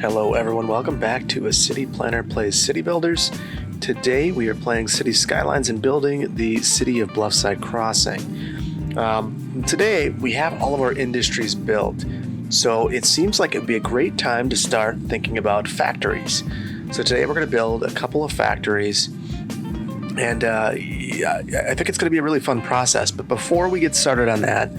Hello everyone, welcome back to A City Planner Plays City Builders. Today we are playing City Skylines and building the city of Bluffside Crossing. Today we have all of our industries built, so it seems like it would be a great time to start thinking about factories. So today we're going to build a couple of factories, and I think it's going to be a really fun process. But before we get started on that,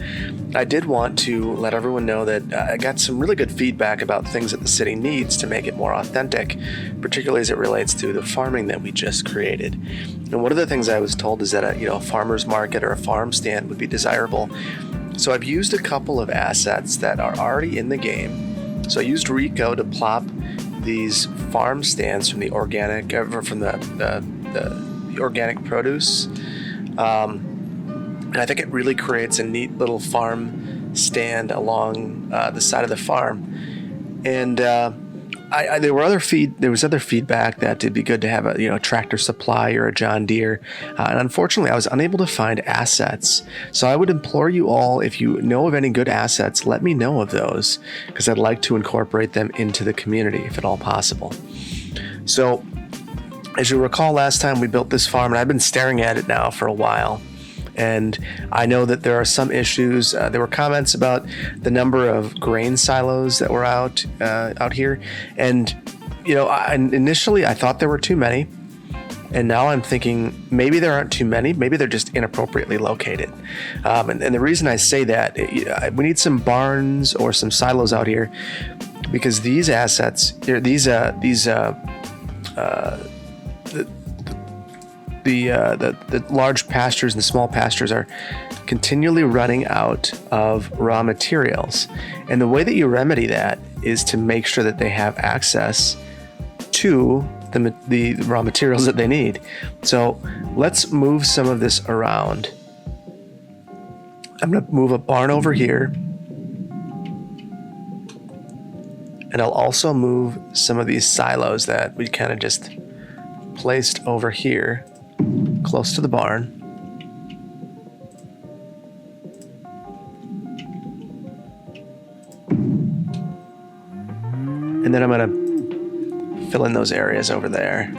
I did want to let everyone know that I got some really good feedback about things that the city needs to make it more authentic, particularly as it relates to the farming that we just created. And one of the things I was told is that a farmer's market or a farm stand would be desirable. So I've used a couple of assets that are already in the game. So I used Rico to plop these farm stands from the organic the organic produce. And I think it really creates a neat little farm stand along the side of the farm. And there was other feedback that it'd be good to have a tractor supply or a John Deere. And unfortunately, I was unable to find assets. So I would implore you all, if you know of any good assets, let me know of those, because I'd like to incorporate them into the community if at all possible. So as you recall, last time we built this farm, and I've been staring at it now for a while. And I know that there are some issues. There were comments about the number of grain silos that were out here. And, initially I thought there were too many. And now I'm thinking maybe there aren't too many. Maybe they're just inappropriately located. And the reason I say that, we need some barns or some silos out here, because these assets, the large pastures and small pastures are continually running out of raw materials. And the way that you remedy that is to make sure that they have access to the raw materials that they need. So let's move some of this around. I'm going to move a barn over here. And I'll also move some of these silos that we kind of just placed over here, close to the barn. And then I'm going to fill in those areas over there.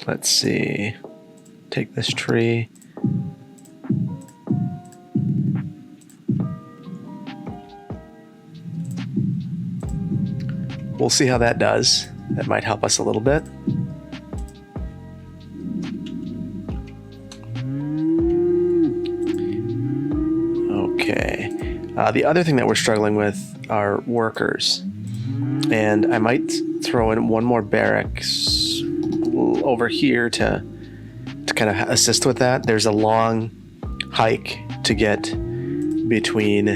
Let's see. Take this tree. We'll see how that does. That might help us a little bit. Okay. The other thing that we're struggling with are workers. And I might throw in one more barracks over here to kind of assist with that. There's a long hike to get between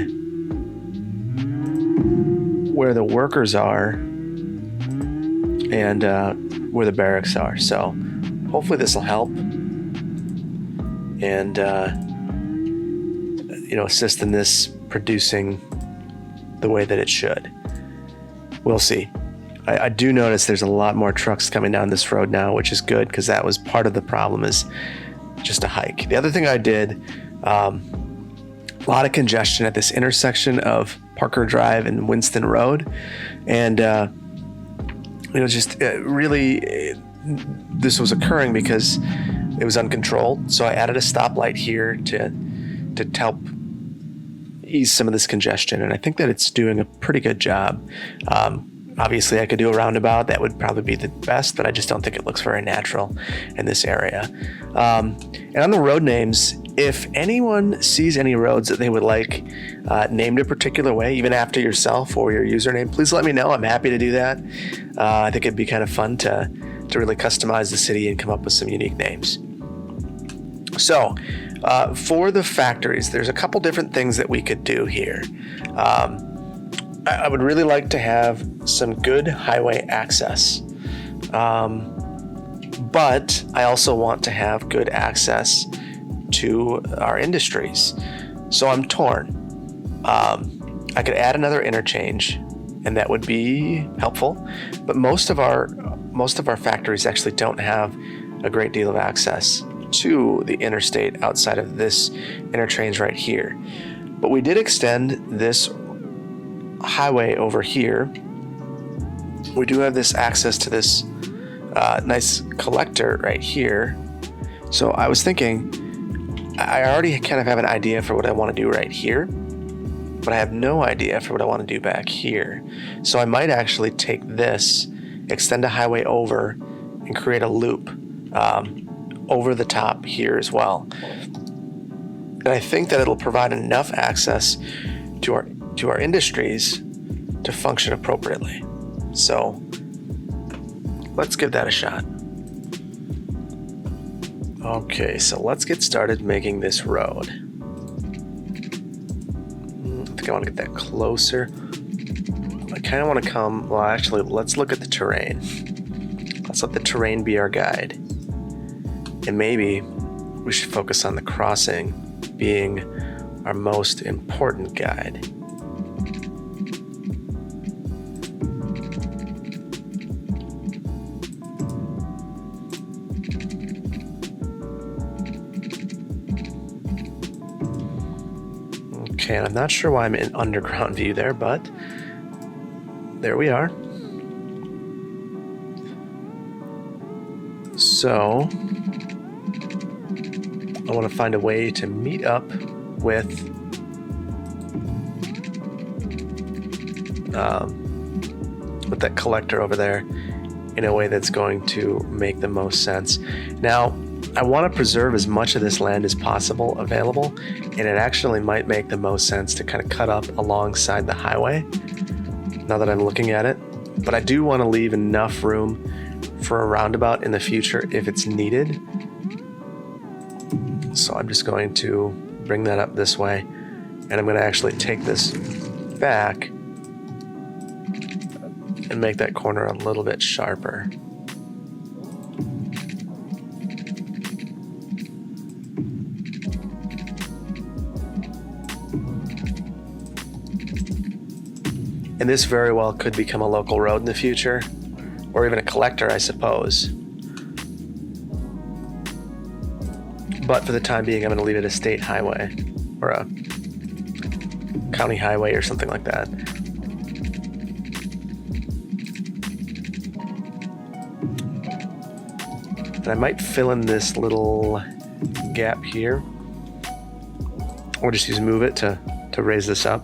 where the workers are and where the barracks are. So hopefully this will help and assist in this producing the way that it should. We'll see. I do notice there's a lot more trucks coming down this road now, which is good, because that was part of the problem, is just a hike. The other thing I did, a lot of congestion at this intersection of Parker Drive and Winston Road. And this was occurring because it was uncontrolled. So I added a stoplight here to help ease some of this congestion. And I think that it's doing a pretty good job. Obviously I could do a roundabout. That would probably be the best, but I just don't think it looks very natural in this area. And on the road names, if anyone sees any roads that they would like named a particular way, even after yourself or your username, please let me know. I'm happy to do that. I think it'd be kind of fun to really customize the city and come up with some unique names. So for the factories, there's a couple different things that we could do here. I would really like to have some good highway access. But I also want to have good access to our industries. So I'm torn. I could add another interchange, and that would be helpful. But most of our factories actually don't have a great deal of access to the interstate outside of this interchange right here. But we did extend this highway over here. We do have this access to this nice collector right here. So I was thinking, I already kind of have an idea for what I want to do right here, but I have no idea for what I want to do back here. So I might actually take this, extend a highway over, and create a loop over the top here as well. And I think that it'll provide enough access to our industries to function appropriately. So let's give that a shot. Okay, so let's get started making this road. I think I want to get that closer. I kind of want to come, well, actually, let's look at the terrain. Let's let the terrain be our guide. And maybe we should focus on the crossing being our most important guide. Okay, and I'm not sure why I'm in underground view there, but there we are. So I want to find a way to meet up with that collector over there in a way that's going to make the most sense. Now, I want to preserve as much of this land as possible available, and it actually might make the most sense to kind of cut up alongside the highway, now that I'm looking at it. But I do want to leave enough room for a roundabout in the future if it's needed. So I'm just going to bring that up this way, and I'm going to actually take this back and make that corner a little bit sharper. And this very well could become a local road in the future, or even a collector, I suppose. But for the time being, I'm going to leave it a state highway or a county highway or something like that. And I might fill in this little gap here, or just use move it to raise this up.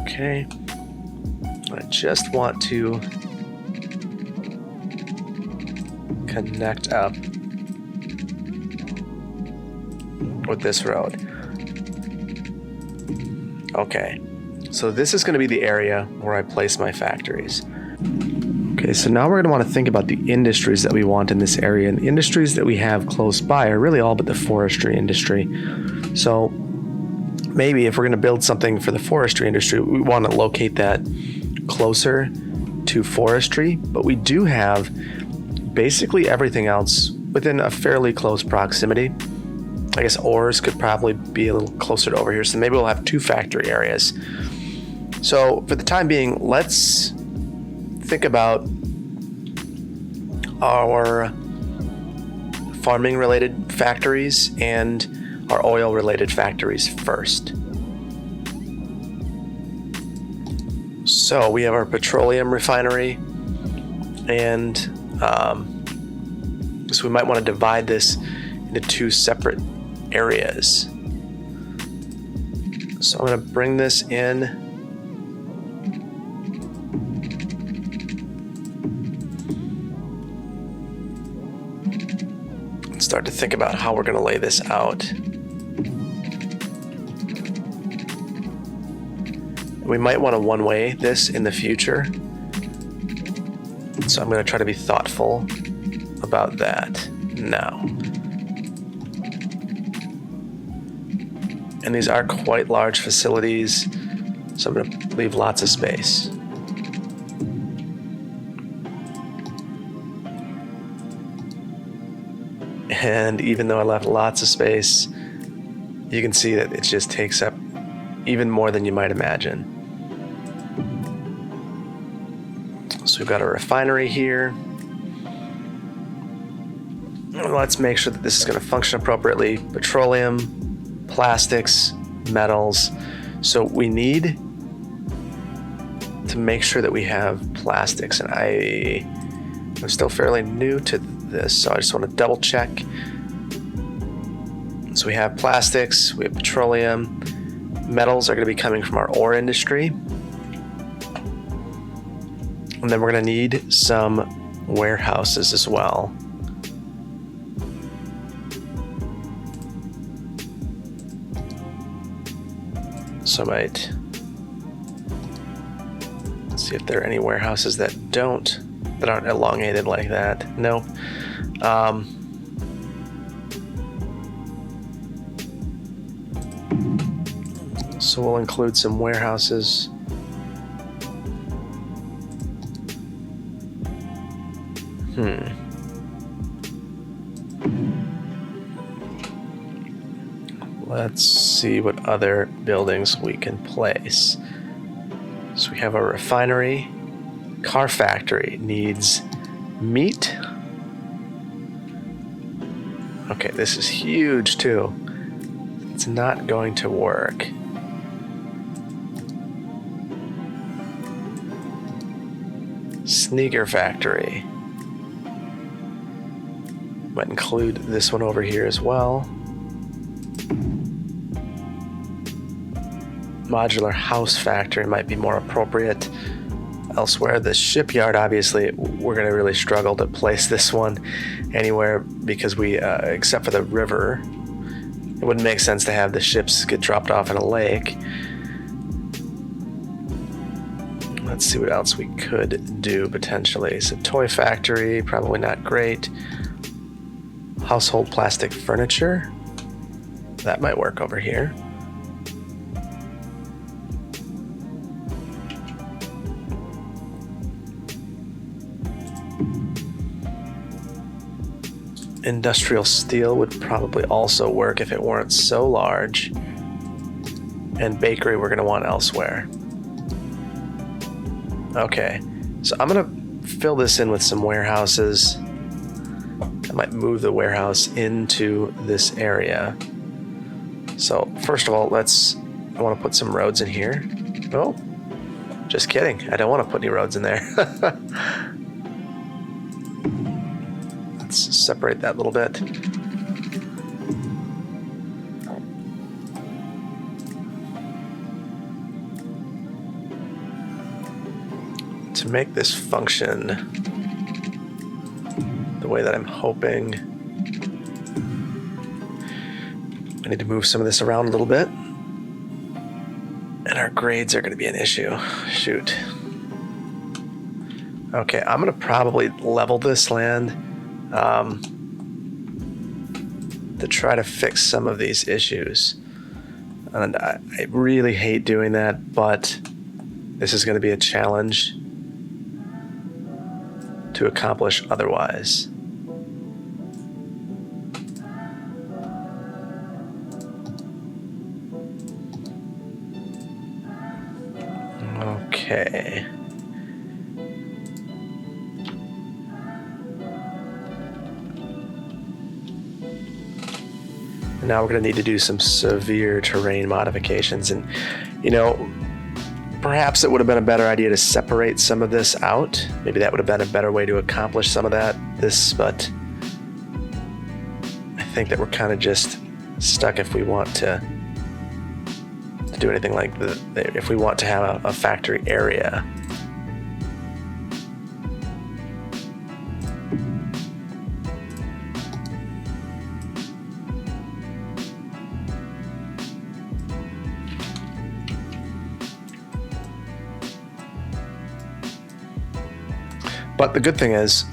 Okay, I just want to connect up with this road. Okay, so this is going to be the area where I place my factories. Okay, so now we're going to want to think about the industries that we want in this area, and the industries that we have close by are really all but the forestry industry. So maybe if we're going to build something for the forestry industry, we want to locate that closer to forestry, but we do have basically everything else within a fairly close proximity. I guess ores could probably be a little closer to over here, so maybe we'll have two factory areas. So for the time being, let's think about our farming related factories and our oil related factories first. So we have our petroleum refinery, and so we might want to divide this into two separate areas. So I'm going to bring this in. And start to think about how we're going to lay this out. We might want to one-way this in the future. So I'm going to try to be thoughtful about that now. And these are quite large facilities, so I'm going to leave lots of space. And even though I left lots of space, you can see that it just takes up even more than you might imagine. So we've got a refinery here. Let's make sure that this is going to function appropriately. Petroleum, plastics, metals. So we need to make sure that we have plastics. And I'm still fairly new to this, so I just want to double check. So we have plastics, we have petroleum. Metals are going to be coming from our ore industry. And then we're going to need some warehouses as well. So I might see if there are any warehouses that aren't elongated like that. Nope. So we'll include some warehouses. Let's see what other buildings we can place. So we have a refinery. Car factory needs meat. Okay, this is huge too. It's not going to work. Sneaker factory. Might include this one over here as well. Modular house factory might be more appropriate elsewhere. The shipyard, obviously, we're going to really struggle to place this one anywhere because we, except for the river, it wouldn't make sense to have the ships get dropped off in a lake. Let's see what else we could do potentially. So toy factory, probably not great. Household plastic furniture, that might work over here. Industrial steel would probably also work if it weren't so large. And bakery we're going to want elsewhere. Okay, so I'm going to fill this in with some warehouses. I might move the warehouse into this area. So first of all, I want to put some roads in here. Oh, just kidding. I don't want to put any roads in there. Let's separate that a little bit. To make this function the way that I'm hoping, I need to move some of this around a little bit. And our grades are going to be an issue. Shoot. Okay, I'm going to probably level this land to try to fix some of these issues. And I really hate doing that, but this is going to be a challenge to accomplish otherwise. Okay. Now we're going to need to do some severe terrain modifications. And, perhaps it would have been a better idea to separate some of this out. Maybe that would have been a better way to accomplish some of but I think that we're kind of just stuck if we want to do anything like if we want to have a factory area. But the good thing is,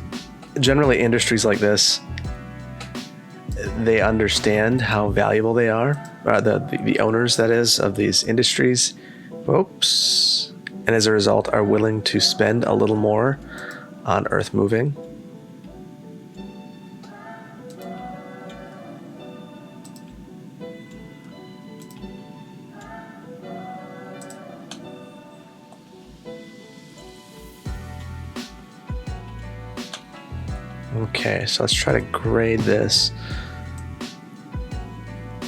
generally industries like this, they understand how valuable they are, the owners, that is, of these industries. Oops. And as a result, are willing to spend a little more on earth moving. Okay, so let's try to grade this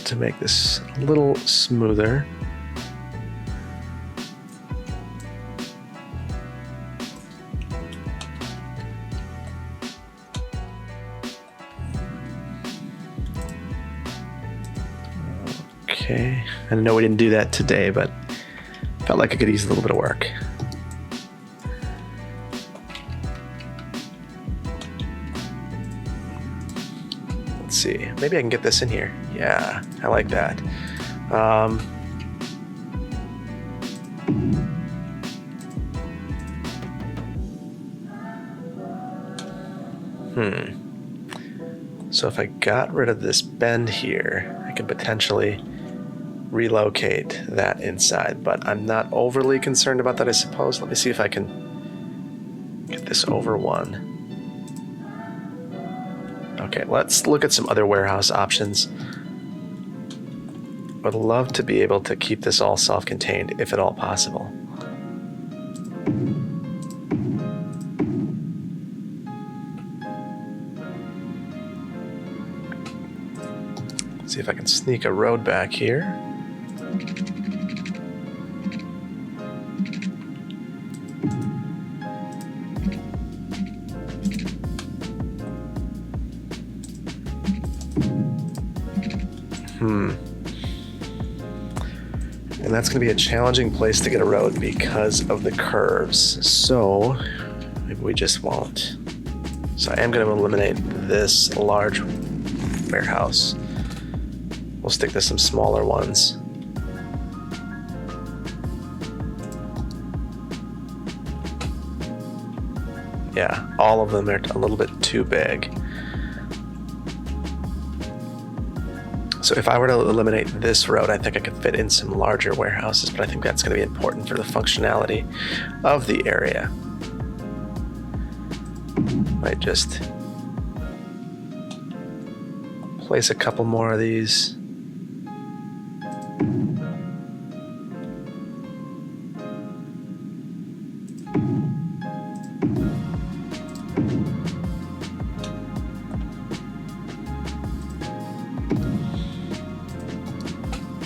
to make this a little smoother. Okay, I know we didn't do that today, but felt like it could use a little bit of work. Let's see, maybe I can get this in here. Yeah, I like that. So if I got rid of this bend here, I could potentially relocate that inside, but I'm not overly concerned about that, I suppose. Let me see if I can get this over one. Okay, let's look at some other warehouse options. Would love to be able to keep this all self-contained, if at all possible. See if I can sneak a road back here. And that's going to be a challenging place to get a road because of the curves. So maybe we just won't. So I am going to eliminate this large warehouse. We'll stick to some smaller ones. Yeah, all of them are a little bit too big. So if I were to eliminate this road, I think I could fit in some larger warehouses, but I think that's going to be important for the functionality of the area. Might just place a couple more of these.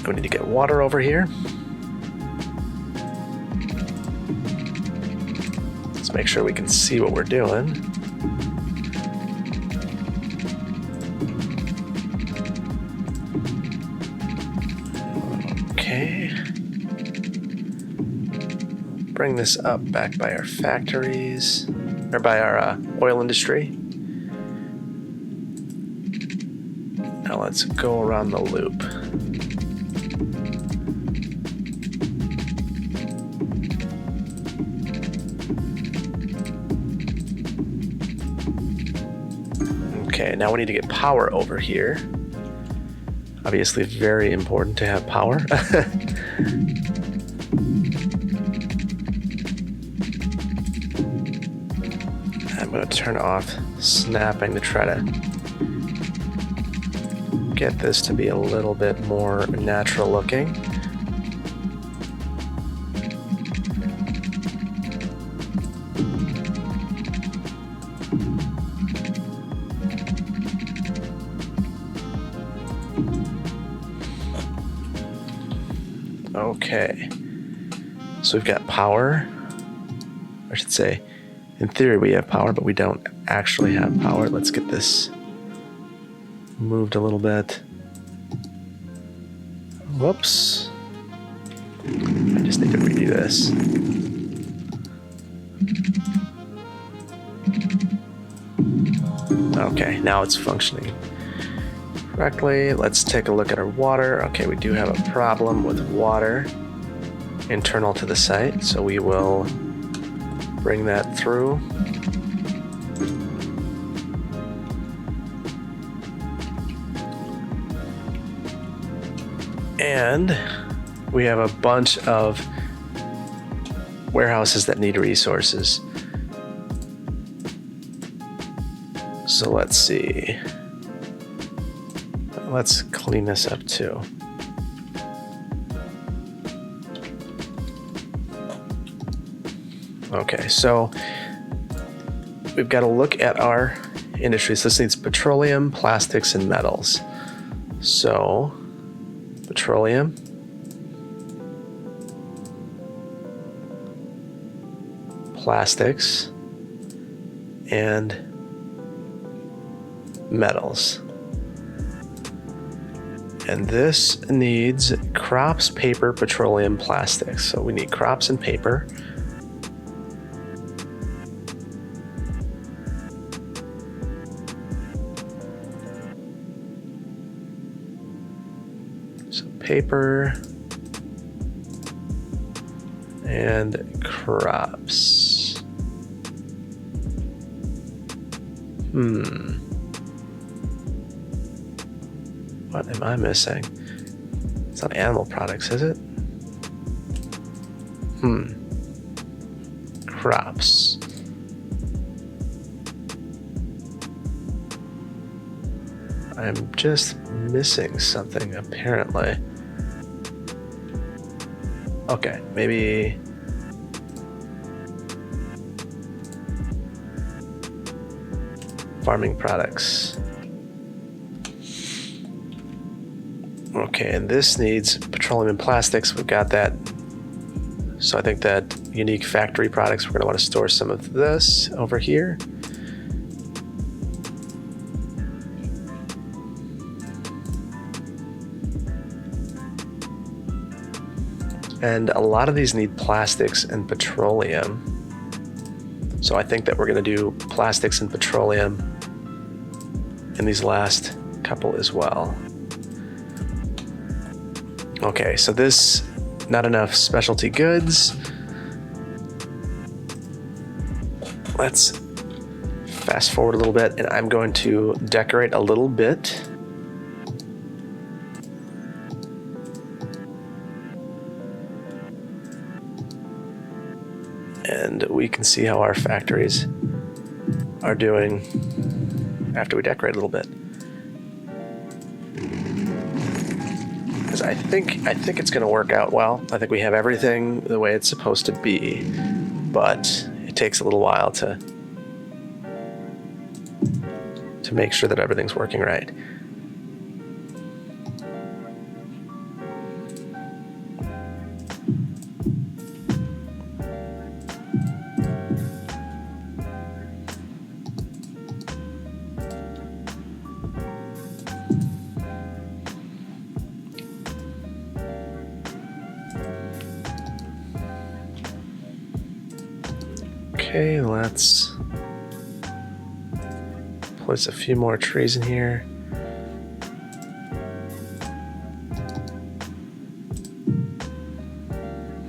We need to get water over here. Let's make sure we can see what we're doing. Okay. Bring this up back by our factories, or by our oil industry. Now let's go around the loop. Okay, now we need to get power over here. Obviously, very important to have power. I'm going to turn off snapping to try to get this to be a little bit more natural looking. Okay, so we've got power. I should say, in theory we have power, but we don't actually have power. Let's get this moved a little bit. Whoops. I just need to redo this. Okay, now it's functioning correctly. Let's take a look at our water. Okay, we do have a problem with water internal to the site, so we will bring that through. And we have a bunch of warehouses that need resources. So let's see. Let's clean this up too. Okay, so we've got to look at our industry. So this needs petroleum, plastics, and metals. So petroleum, plastics, and metals. And this needs crops, paper, petroleum, plastics. So we need crops and paper. So paper and crops. What am I missing? It's not animal products, is it? Crops. I'm just missing something, apparently. Okay, maybe... farming products. Okay, and this needs petroleum and plastics. We've got that. So I think that unique factory products, we're going to want to store some of this over here. And a lot of these need plastics and petroleum. So I think that we're going to do plastics and petroleum in these last couple as well. Okay, so this, not enough specialty goods. Let's fast forward a little bit, and I'm going to decorate a little bit. And we can see how our factories are doing after we decorate a little bit. Because I think it's going to work out well. I think we have everything the way it's supposed to be, but it takes a little while to make sure that everything's working right. Okay, let's place a few more trees in here.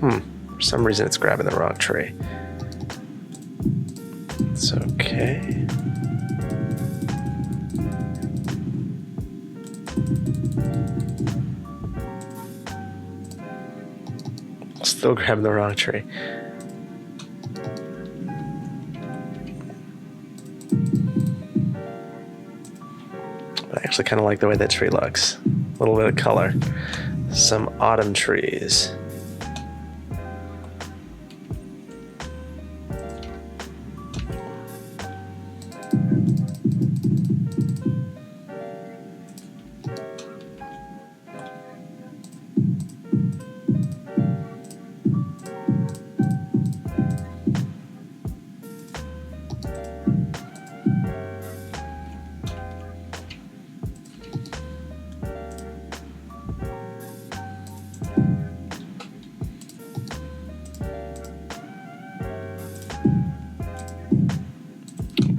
For some reason it's grabbing the wrong tree. It's okay. Still grabbing the wrong tree. I actually kind of like the way that tree looks. A little bit of color. Some autumn trees.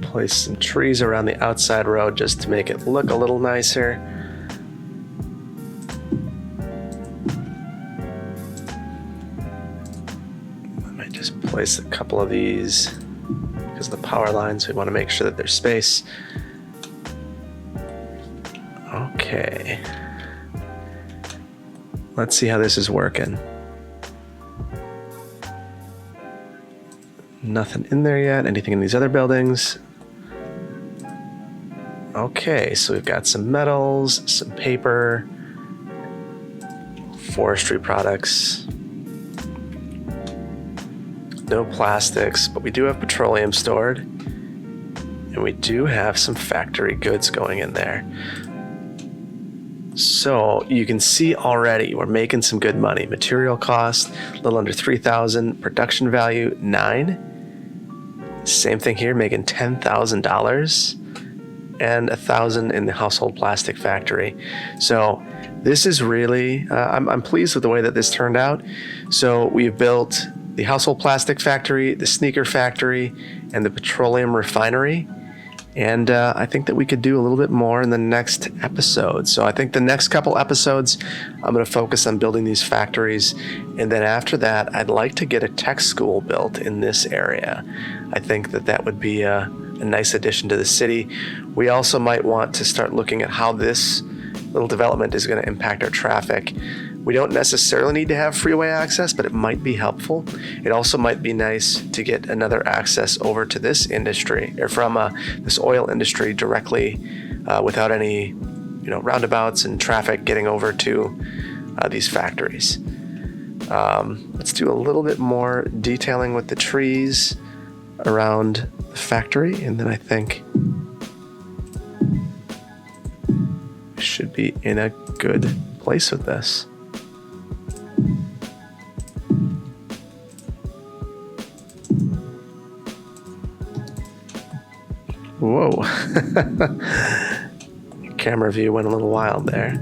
Place some trees around the outside road just to make it look a little nicer. I might just place a couple of these because of the power lines. We want to make sure that there's space. Okay. Let's see how this is working. Nothing in there yet. Anything in these other buildings? Okay, so we've got some metals, some paper, forestry products, no plastics, but we do have petroleum stored. And And we do have some factory goods going in there. So you can see already we're making some good money. Material cost, a little under 3,000. Production value, 9. Same thing here, making $10,000. And 1,000 in the household plastic factory. So this is really, I'm pleased with the way that this turned out. So we've built the household plastic factory, the sneaker factory, and the petroleum refinery. And I think that we could do a little bit more in the next episode. So I think the next couple episodes, I'm going to focus on building these factories. And then after that, I'd like to get a tech school built in this area. I think that that would be a nice addition to the city. We also might want to start looking at how this little development is going to impact our traffic. We don't necessarily need to have freeway access, but it might be helpful. It also might be nice to get another access over to this industry, or from this oil industry directly, without any, roundabouts and traffic getting over to these factories. Let's do a little bit more detailing with the trees around the factory, and then I think we should be in a good place with this. Whoa. Camera view went a little wild there.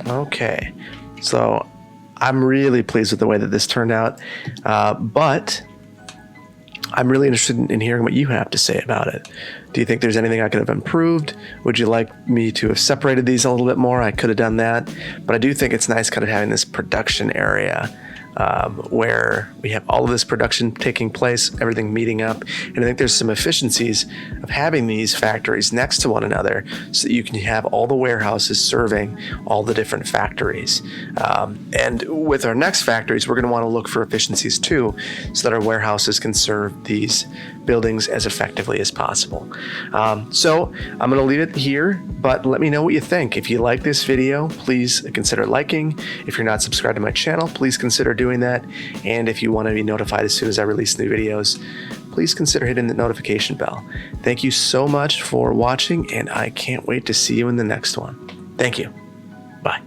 Okay, so I'm really pleased with the way that this turned out, but I'm really interested in hearing what you have to say about it. Do you think there's anything I could have improved? Would you like me to have separated these a little bit more? I could have done that, but I do think it's nice kind of having this production area where we have all of this production taking place, everything meeting up. And I think there's some efficiencies of having these factories next to one another so that you can have all the warehouses serving all the different factories. And with our next factories, we're going to want to look for efficiencies too, so that our warehouses can serve these buildings as effectively as possible. So I'm going to leave it here, but let me know what you think. If you like this video, please consider liking. If you're not subscribed to my channel, please consider doing that. And if you want to be notified as soon as I release new videos, please consider hitting the notification bell. Thank you so much for watching, and I can't wait to see you in the next one. Thank you. Bye.